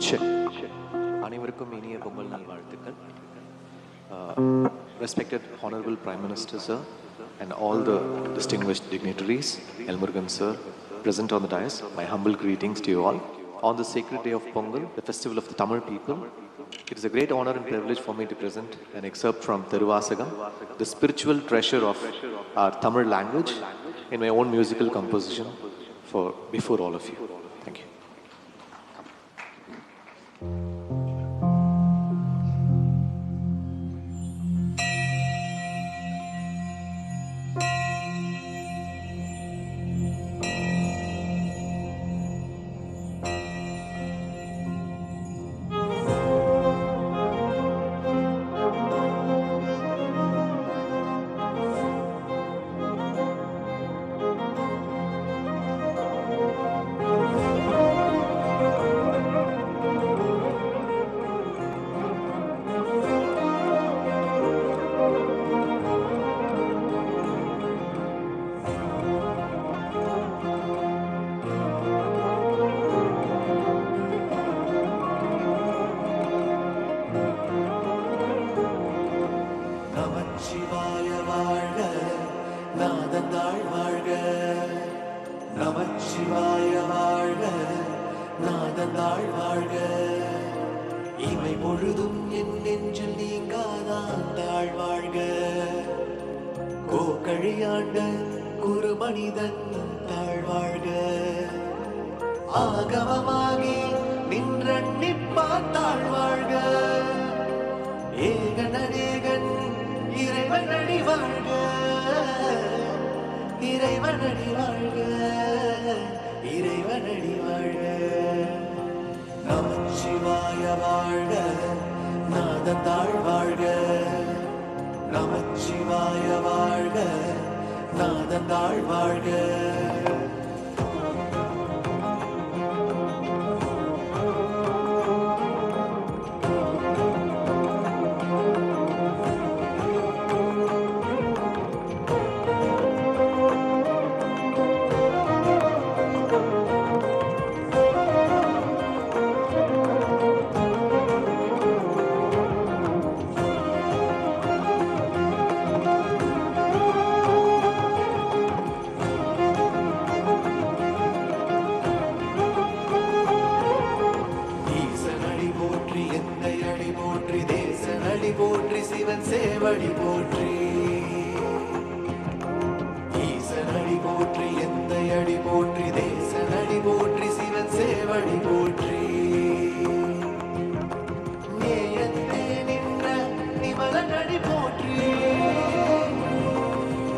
Check. அனைவருக்கும் இனிய பொங்கல் நல்வாழ்த்துக்கள். Respected Honorable Prime Minister Sir and all the distinguished dignitaries, Elmurugan Sir, present on the dais, my humble greetings to you all. On the sacred day of Pongal, the festival of the Tamil people, it is a great honor and privilege for me to present an excerpt from Thiruvasagam, the spiritual treasure of our Tamil language, in my own musical composition before all of you. Thank you. நமச்சிவாய வாழ்க நாதந்தாள் வாழ்க இமை பொழுதும் என் நெஞ்சில் நீங்காதான் தாழ் வாழ்க கோகழியாண்ட குரு மனிதன் தாழ் வாழ்க ஆகமமாகி நின்றன்னிப்பாத்தாள் வாழ்க ஏகனேகன் இறைவனடி வாழ்க இறைவனடி வாழ்க இறைவனடி வாழ்க நமச்சிவாய வாழ்க நாதந்தாள் வாழ்க நமச்சிவாய வாழ்க நாதந்தாள் வாழ்க போற்றி சிவன் சேவடி போற்றி ஈசனடி போற்றி எந்த அடி போற்றி தேசனடி போற்றி சிவன் சேவடி போற்றி நேயத்தே நின்ற நிமலனடி போற்றி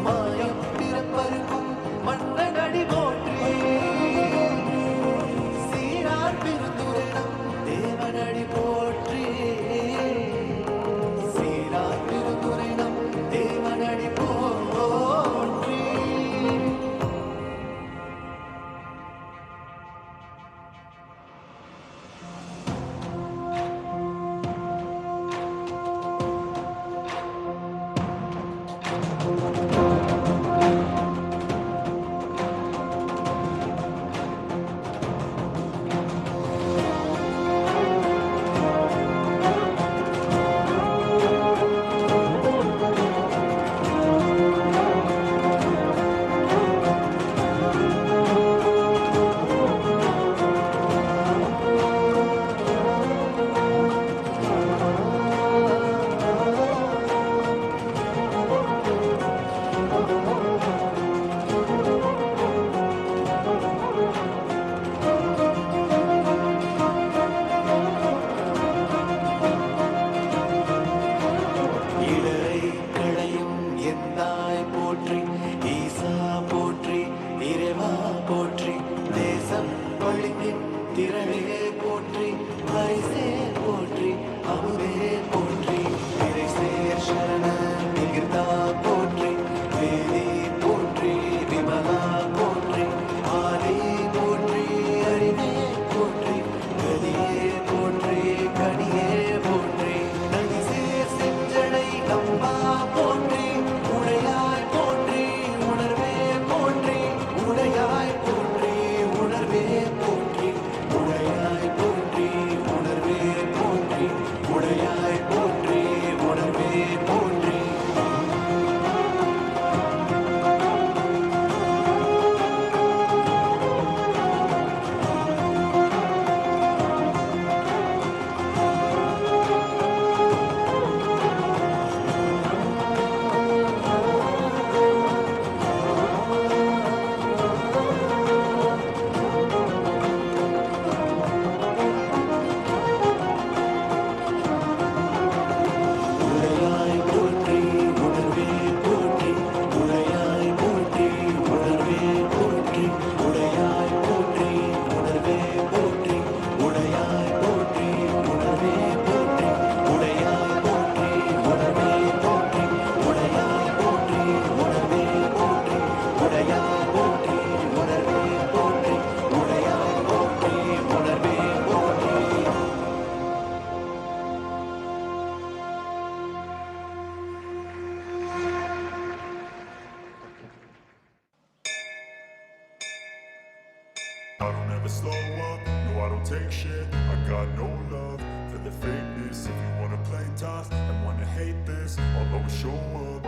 மாயம் பிறப்பருக்கும் மன்னனடி போற்றி சீரார் பெருந்துரைடம் தேவனடி போற்றி திரளே போற்றி ஹரிசே போற்றி அமுதே போற்றி திரைசே சரண நிகிர்தா போற்றி வேதி போற்றி விமலா போற்றி ஆதி போற்றி அறிவே போற்றி கதியே போற்றி கனியே போற்றி நதிசே செஞ்சடை நம்பா போற்றி உடையாய் போற்றி உணர்வே போற்றி உடையாய் போற்றி உணர்வே போற்றி உடையாய் never slow up, no I don't take shit. I got no love for the fakeness. If you wanna play tough and wanna hate this, I'll always show up.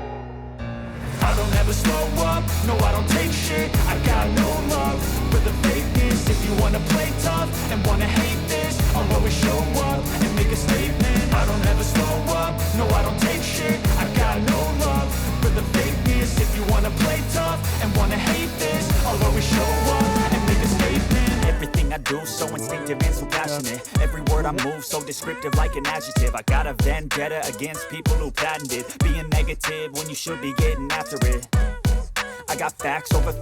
I don't ever slow up, no I don't take shit. I got no love for the fakeness. If you wanna play tough and wanna hate this, I'll always show up and make a statement. I don't ever slow up, no I don't take shit. I got no love for the fakeness. If you wanna play tough and wanna hate this, I'll always show up and make a statement. Everything I do so instinctive and so passionate. Every word I move so descriptive like an adjective. I got a vendetta against people who patented being negative when you should be getting after it. I got facts over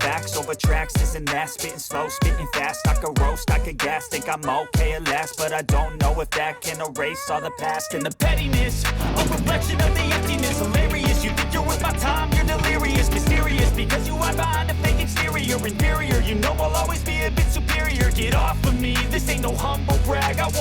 tracks, this and that. Spitting slow, spitting fast. I could roast, I could gas. Think I'm okay at last, but I don't know if that can erase all the past. And the pettiness, a reflection of the emptiness. Hilarious, you think you're worth my time, you're delirious. Mysterious, because you hide behind a fake exterior. Inferior, you know I'll always be a bit superior. Get off of me, this ain't no humble brag. I want